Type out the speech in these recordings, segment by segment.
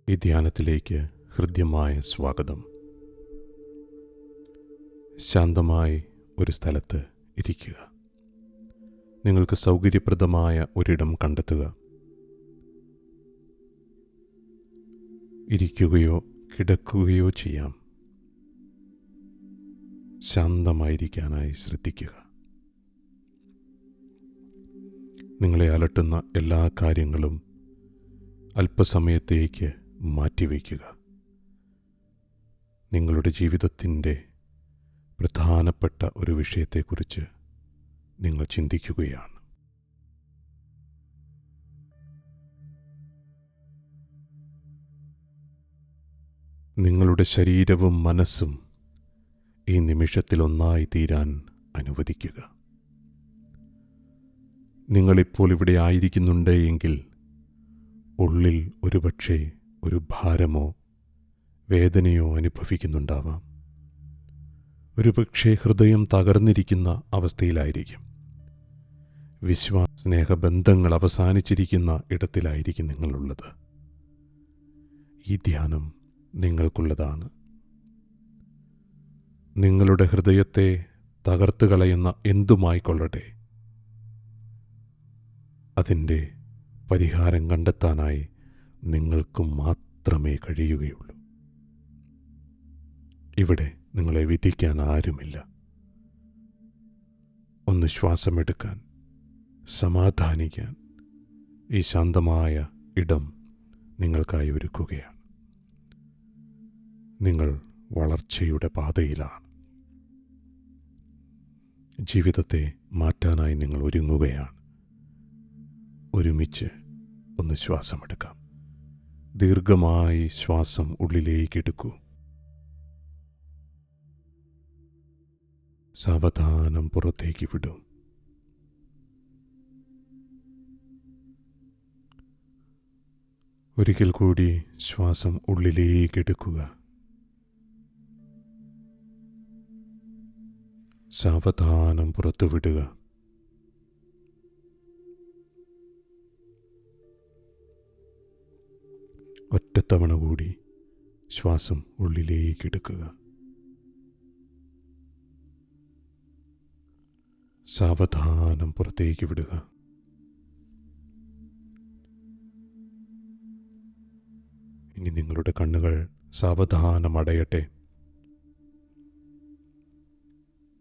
ഈ ധ്യാനത്തിലേക്ക് ഹൃദ്യമായ സ്വാഗതം. ശാന്തമായി ഒരു സ്ഥലത്ത് ഇരിക്കുക. നിങ്ങൾക്ക് സൗകര്യപ്രദമായ ഒരിടം കണ്ടെത്തുക. ഇരിക്കുകയോ കിടക്കുകയോ ചെയ്യാം. ശാന്തമായിരിക്കാനായി ശ്രദ്ധിക്കുക. നിങ്ങളെ അലട്ടുന്ന എല്ലാ കാര്യങ്ങളും അല്പസമയത്തേക്ക് മാറ്റിവയ്ക്കുക. നിങ്ങളുടെ ജീവിതത്തിൻ്റെ പ്രധാനപ്പെട്ട ഒരു വിഷയത്തെക്കുറിച്ച് നിങ്ങൾ ചിന്തിക്കുകയാണ്. നിങ്ങളുടെ ശരീരവും മനസ്സും ഈ നിമിഷത്തിൽ ഒന്നായി തീരാൻ അനുവദിക്കുക. നിങ്ങളിപ്പോൾ ഇവിടെ ആയിരിക്കുന്നുണ്ട് എങ്കിൽ ഉള്ളിൽ ഒരുപക്ഷെ ഒരു ഭാരമോ വേദനയോ അനുഭവിക്കുന്നുണ്ടാവാം. ഒരുപക്ഷെ ഹൃദയം തകർന്നിരിക്കുന്ന അവസ്ഥയിലായിരിക്കും. സ്നേഹബന്ധങ്ങൾ അവസാനിച്ചിരിക്കുന്ന ഇടത്തിലായിരിക്കും നിങ്ങളുള്ളത്. ഈ ധ്യാനം നിങ്ങൾക്കുള്ളതാണ്. നിങ്ങളുടെ ഹൃദയത്തെ തകർത്ത് കളയുന്ന എന്തുമായിക്കൊള്ളട്ടെ, അതിൻ്റെ പരിഹാരം കണ്ടെത്താനായി നിങ്ങൾക്ക് മാത്രമേ കഴിയുകയുള്ളൂ. ഇവിടെ നിങ്ങളെ വിധിക്കാൻ ആരുമില്ല. ഒന്ന് ശ്വാസമെടുക്കാൻ, സമാധാനിക്കാൻ ഈ ശാന്തമായ ഇടം നിങ്ങൾക്കായി ഒരുക്കുകയാണ്. നിങ്ങൾ വളർച്ചയുടെ പാതയിലാണ്. ജീവിതത്തെ മാറ്റാനായി നിങ്ങൾ ഒരുങ്ങുകയാണ്. ഒരുമിച്ച് ഒന്ന് ശ്വാസമെടുക്കാം. ദീർഘമായി ശ്വാസം ഉള്ളിലേക്ക് എടുക്കൂ. സാവധാനം പുറത്തേക്ക് വിടൂ. ഒരിക്കൽ കൂടി ശ്വാസം ഉള്ളിലേക്ക് എടുക്കുക. സാവധാനം പുറത്തു വിടുക. ഒറ്റത്തവണ കൂടി ശ്വാസം ഉള്ളിലേക്ക് എടുക്കുക. സാവധാനം പുറത്തേക്ക് വിടുക. ഇനി നിങ്ങളുടെ കണ്ണുകൾ സാവധാനം അടയട്ടെ.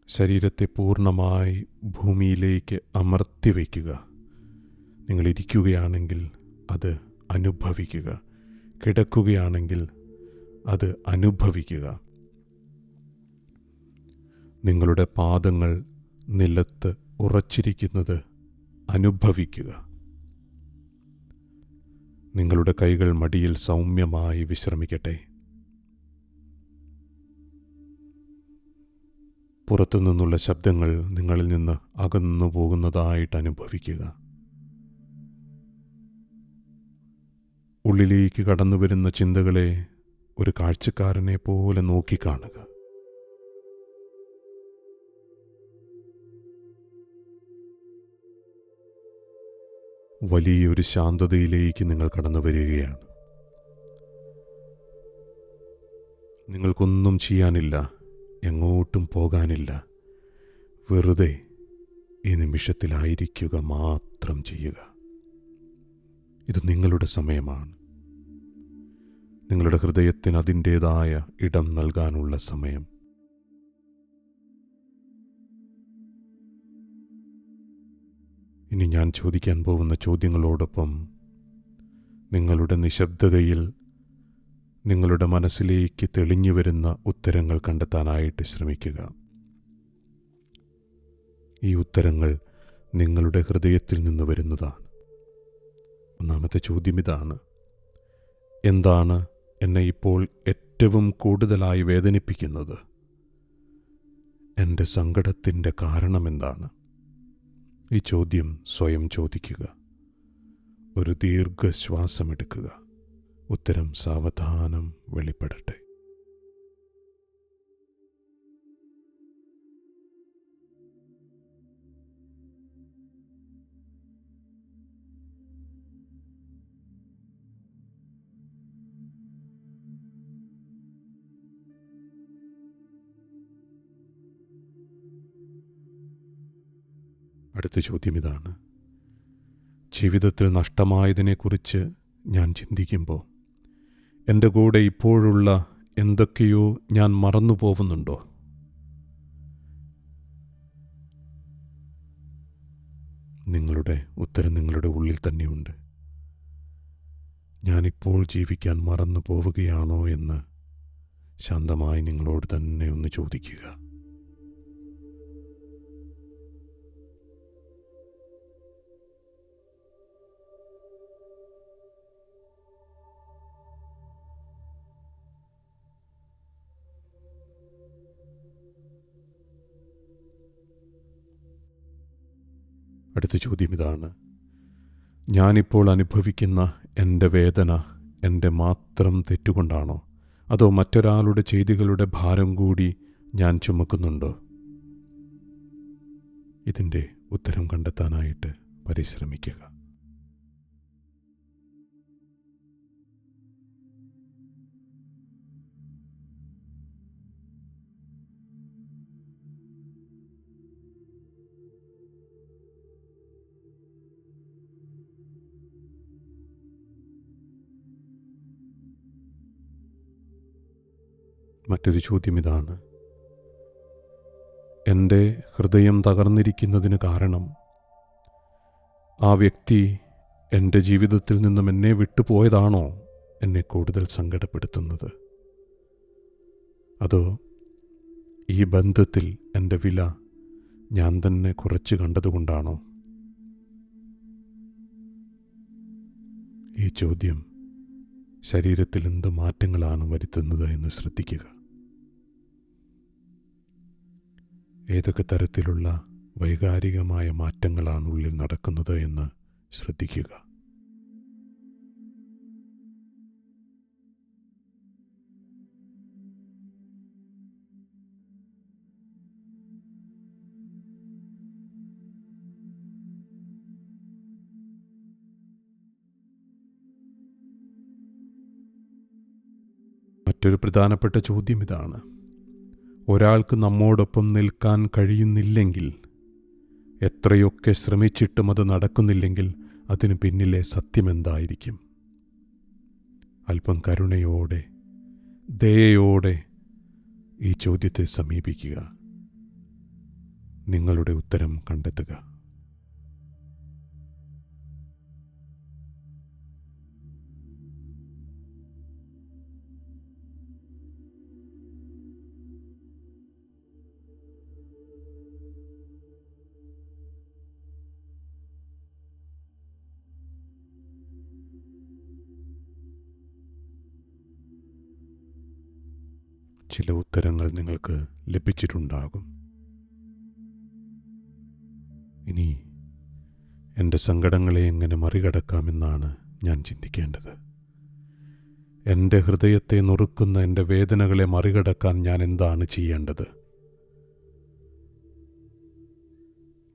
ശരീരത്തെ പൂർണ്ണമായി ഭൂമിയിലേക്ക് അമർത്തി വയ്ക്കുക. നിങ്ങൾ ഇരിക്കുകയാണെങ്കിൽ അത് അനുഭവിക്കുക. കിടക്കുകയാണെങ്കിൽ അത് അനുഭവിക്കുക. നിങ്ങളുടെ പാദങ്ങൾ നിലത്ത് ഉറച്ചിരിക്കുന്നത് അനുഭവിക്കുക. നിങ്ങളുടെ കൈകൾ മടിയിൽ സൗമ്യമായി വിശ്രമിക്കട്ടെ. പുറത്തുനിന്നുള്ള ശബ്ദങ്ങൾ നിങ്ങളിൽ നിന്ന് അകന്നു പോകുന്നതായിട്ട് അനുഭവിക്കുക. ഉള്ളിലേക്ക് കടന്നു വരുന്ന ചിന്തകളെ ഒരു കാഴ്ചക്കാരനെ പോലെ നോക്കിക്കാണുക. വലിയൊരു ശാന്തതയിലേക്ക് നിങ്ങൾ കടന്നു വരികയാണ്. നിങ്ങൾക്കൊന്നും ചെയ്യാനില്ല, എങ്ങോട്ടും പോകാനില്ല. വെറുതെ ഈ നിമിഷത്തിലായിരിക്കുക മാത്രം ചെയ്യുക. ഇത് നിങ്ങളുടെ സമയമാണ്. നിങ്ങളുടെ ഹൃദയത്തിന് അതിൻ്റേതായ ഇടം നൽകാനുള്ള സമയം. ഇനി ഞാൻ ചോദിക്കാൻ പോകുന്ന ചോദ്യങ്ങളോടൊപ്പം നിങ്ങളുടെ നിശബ്ദതയിൽ നിങ്ങളുടെ മനസ്സിലേക്ക് തെളിഞ്ഞു വരുന്ന ഉത്തരങ്ങൾ കണ്ടെത്താനായിട്ട് ശ്രമിക്കുക. ഈ ഉത്തരങ്ങൾ നിങ്ങളുടെ ഹൃദയത്തിൽ നിന്ന് വരുന്നതാണ്. ഒന്നാമത്തെ ചോദ്യം ഇതാണ്: എന്താണ് എന്നെ ഇപ്പോൾ ഏറ്റവും കൂടുതലായി വേദനിപ്പിക്കുന്നത്? എൻ്റെ സങ്കടത്തിൻ്റെ കാരണമെന്താണ്? ഈ ചോദ്യം സ്വയം ചോദിക്കുക. ഒരു ദീർഘശ്വാസമെടുക്കുക. ഉത്തരം സാവധാനം വെളിപ്പെടട്ടെ. അടുത്ത ചോദ്യം ഇതാണ്. ജീവിതത്തിൽ നഷ്ടമായതിനെക്കുറിച്ച് ഞാൻ ചിന്തിക്കുമ്പോൾ എൻ്റെ കൂടെ ഇപ്പോഴുള്ള എന്തൊക്കെയോ ഞാൻ മറന്നു പോകുന്നുണ്ടോ? നിങ്ങളുടെ ഉത്തരം നിങ്ങളുടെ ഉള്ളിൽ തന്നെയുണ്ട്. ഞാനിപ്പോൾ ജീവിക്കാൻ മറന്നു പോവുകയാണോ എന്ന് ശാന്തമായി നിങ്ങളോട് തന്നെ ഒന്ന് ചോദിക്കുക. അടുത്ത ചോദ്യം ഇതാണ്. ഞാനിപ്പോൾ അനുഭവിക്കുന്ന എൻ്റെ വേദന എൻ്റെ മാത്രം തെറ്റുകൊണ്ടാണോ, അതോ മറ്റൊരാളുടെ ചെയ്തികളുടെ ഭാരം കൂടി ഞാൻ ചുമക്കുന്നുണ്ടോ? ഇതിൻ്റെ ഉത്തരം കണ്ടെത്താനായിട്ട് പരിശ്രമിക്കുക. മറ്റൊരു ചോദ്യം ഇതാണ്. എൻ്റെ ഹൃദയം തകർന്നിരിക്കുന്നതിന് കാരണം ആ വ്യക്തി എൻ്റെ ജീവിതത്തിൽ നിന്നും എന്നെ വിട്ടുപോയതാണോ എന്നെ കൂടുതൽ സങ്കടപ്പെടുത്തുന്നത്? അതോ ഈ ബന്ധത്തിൽ എൻ്റെ വില ഞാൻ തന്നെ കുറച്ച് കണ്ടതുകൊണ്ടാണോ? ഈ ചോദ്യം ശരീരത്തിൽ എന്ത് മാറ്റങ്ങളാണ് വരുത്തുന്നത് എന്ന് ശ്രദ്ധിക്കുക. ഏതൊക്കെ തരത്തിലുള്ള വൈകാരികമായ മാറ്റങ്ങളാണ് ഉള്ളിൽ നടക്കുന്നത് എന്ന് ശ്രദ്ധിക്കുക. മറ്റൊരു പ്രധാനപ്പെട്ട ചോദ്യം ഇതാണ്. ഒരാൾക്ക് നമ്മോടൊപ്പം നിൽക്കാൻ കഴിയുന്നില്ലെങ്കിൽ, എത്രയൊക്കെ ശ്രമിച്ചിട്ടും അത് നടക്കുന്നില്ലെങ്കിൽ, അതിന് പിന്നിലെ സത്യമെന്തായിരിക്കും? അല്പം കരുണയോടെ, ദയയോടെ ഈ ചോദ്യത്തെ സമീപിക്കുക. നിങ്ങളുടെ ഉത്തരം കണ്ടെത്തുക. ചില ഉത്തരങ്ങൾ നിങ്ങൾക്ക് ലഭിച്ചിട്ടുണ്ടാകും. ഇനി എൻ്റെ സങ്കടങ്ങളെ എങ്ങനെ മറികടക്കാമെന്നാണ് ഞാൻ ചിന്തിക്കേണ്ടത്. എൻ്റെ ഹൃദയത്തെ നുറുക്കുന്ന എൻ്റെ വേദനകളെ മറികടക്കാൻ ഞാൻ എന്താണ് ചെയ്യേണ്ടത്?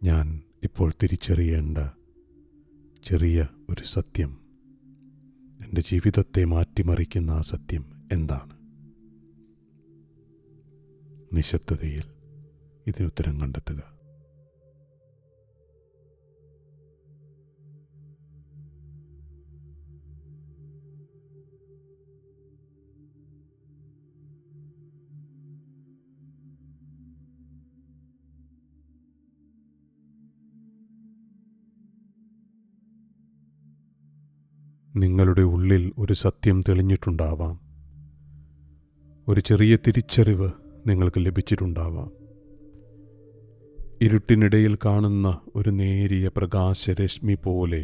ഞാൻ ഇപ്പോൾ തിരിച്ചറിയേണ്ട ചെറിയ ഒരു സത്യം, എൻ്റെ ജീവിതത്തെ മാറ്റിമറിക്കുന്ന ആ സത്യം എന്താണ്? നിശബ്ദതയിൽ ഇതിനുത്തരം കണ്ടെത്തുക. നിങ്ങളുടെ ഉള്ളിൽ ഒരു സത്യം തെളിഞ്ഞിട്ടുണ്ടാവാം. ഒരു ചെറിയ തിരിച്ചറിവ് നിങ്ങൾക്ക് ലഭിച്ചിട്ടുണ്ടാവാം. ഇരുട്ടിനിടയിൽ കാണുന്ന ഒരു നേരിയ പ്രകാശരശ്മി പോലെ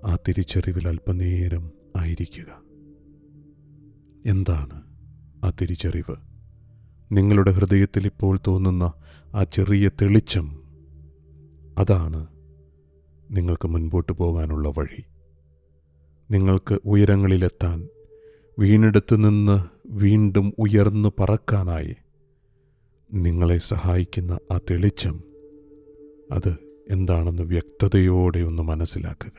ആ തിരിച്ചറിവിൽ അല്പനേരം ആയിരിക്കുക. എന്താണ് ആ തിരിച്ചറിവ്? നിങ്ങളുടെ ഹൃദയത്തിൽ ഇപ്പോൾ തോന്നുന്ന ആ ചെറിയ തെളിച്ചം, അതാണ് നിങ്ങൾക്ക് മുൻപോട്ട് പോകാനുള്ള വഴി. നിങ്ങൾക്ക് ഉയരങ്ങളിലെത്താൻ, വീണിടത്ത് നിന്ന് വീണ്ടും ഉയർന്നു പറക്കാനായി നിങ്ങളെ സഹായിക്കുന്ന ആ തെളിച്ചം, അത് എന്താണെന്ന് വ്യക്തതയോടെ ഒന്ന് മനസ്സിലാക്കുക.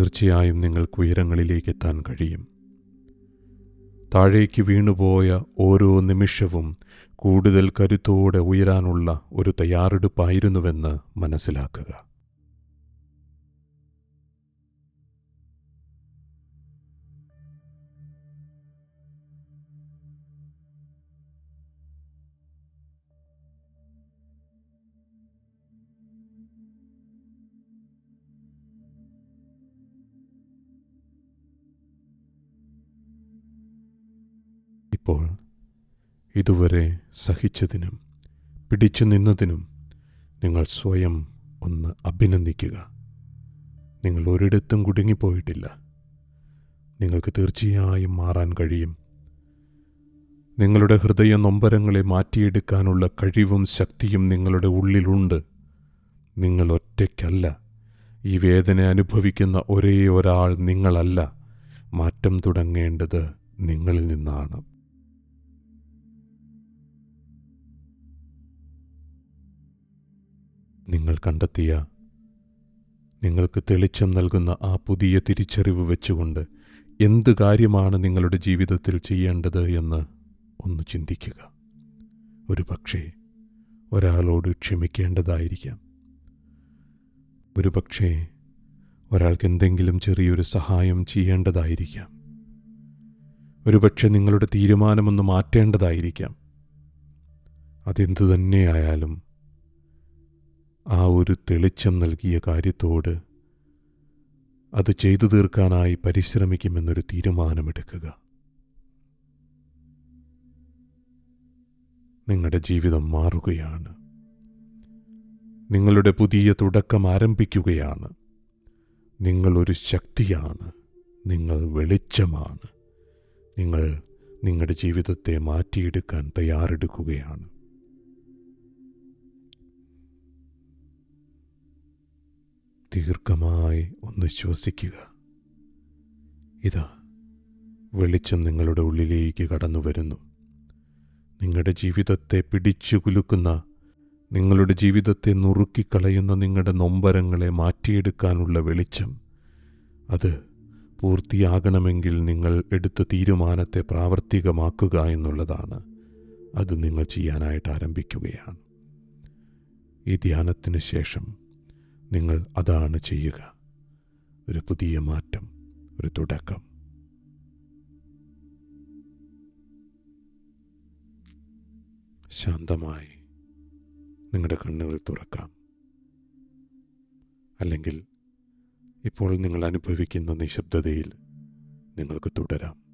തീർച്ചയായും നിങ്ങൾക്ക് ഉയരങ്ങളിലേക്ക് എത്താൻ കഴിയും. താഴേക്ക് വീണുപോയ ഓരോ നിമിഷവും കൂടുതൽ കരുത്തോടെ ഉയരാനുള്ള ഒരു തയ്യാറെടുപ്പായിരുന്നുവെന്ന് മനസ്സിലാക്കുക. ഇപ്പോൾ ഇതുവരെ സഹിച്ചതിനും പിടിച്ചു നിന്നതിനും നിങ്ങൾ സ്വയം ഒന്ന് അഭിനന്ദിക്കുക. നിങ്ങൾ ഒരിടത്തും കുടുങ്ങിപ്പോയിട്ടില്ല. നിങ്ങൾക്ക് തീർച്ചയായും മാറാൻ കഴിയും. നിങ്ങളുടെ ഹൃദയ നൊമ്പരങ്ങളെ മാറ്റിയെടുക്കാനുള്ള കഴിവും ശക്തിയും നിങ്ങളുടെ ഉള്ളിലുണ്ട്. നിങ്ങൾ ഒറ്റയ്ക്കല്ല. ഈ വേദന അനുഭവിക്കുന്ന ഒരേ ഒരാൾ നിങ്ങളല്ല. മാറ്റം തുടങ്ങേണ്ടത് നിങ്ങളിൽ നിന്നാണ്. നിങ്ങൾ കണ്ടെത്തിയ, നിങ്ങൾക്ക് തെളിച്ചം നൽകുന്ന ആ പുതിയ തിരിച്ചറിവ് വെച്ചുകൊണ്ട് എന്ത് കാര്യമാണ് നിങ്ങളുടെ ജീവിതത്തിൽ ചെയ്യേണ്ടത് എന്ന് ഒന്ന് ചിന്തിക്കുക. ഒരു പക്ഷേ ഒരാളോട് ക്ഷമിക്കേണ്ടതായിരിക്കാം. ഒരു പക്ഷേ ഒരാൾക്ക് എന്തെങ്കിലും ചെറിയൊരു സഹായം ചെയ്യേണ്ടതായിരിക്കാം. ഒരുപക്ഷെ നിങ്ങളുടെ തീരുമാനമൊന്ന് മാറ്റേണ്ടതായിരിക്കാം. അതെന്തു തന്നെയായാലും ആ ഒരു തെളിച്ചം നൽകിയ കാര്യത്തോട് അത് ചെയ്തു തീർക്കാനായി പരിശ്രമിക്കുമെന്നൊരു തീരുമാനമെടുക്കുക. നിങ്ങളുടെ ജീവിതം മാറുകയാണ്. നിങ്ങളുടെ പുതിയ തുടക്കം ആരംഭിക്കുകയാണ്. നിങ്ങളൊരു ശക്തിയാണ്. നിങ്ങൾ വെളിച്ചമാണ്. നിങ്ങൾ നിങ്ങളുടെ ജീവിതത്തെ മാറ്റിയെടുക്കാൻ തയ്യാറെടുക്കുകയാണ്. ദീർഘമായി ഒന്ന് ശ്വസിക്കുക. ഇതാ, വെളിച്ചം നിങ്ങളുടെ ഉള്ളിലേക്ക് കടന്നു വരുന്നു. നിങ്ങളുടെ ജീവിതത്തെ പിടിച്ചു കുലുക്കുന്ന, നിങ്ങളുടെ ജീവിതത്തെ നുറുക്കിക്കളയുന്ന നിങ്ങളുടെ നൊമ്പരങ്ങളെ മാറ്റിയെടുക്കാനുള്ള വെളിച്ചം, അത് പൂർത്തിയാകണമെങ്കിൽ നിങ്ങൾ എടുത്ത തീരുമാനത്തെ പ്രാവർത്തികമാക്കുക എന്നുള്ളതാണ്. അത് നിങ്ങൾ ചെയ്യാനായിട്ട് ആരംഭിക്കുകയാണ്. ഈ ധ്യാനത്തിന് ശേഷം നിങ്ങൾ അതാണ് ചെയ്യുക. ഒരു പുതിയ മാറ്റം, ഒരു തുടക്കം. ശാന്തമായി നിങ്ങളുടെ കണ്ണുകൾ തുറക്കാം. അല്ലെങ്കിൽ ഇപ്പോൾ നിങ്ങൾ അനുഭവിക്കുന്ന നിശബ്ദതയിൽ നിങ്ങൾക്ക് തുടരാം.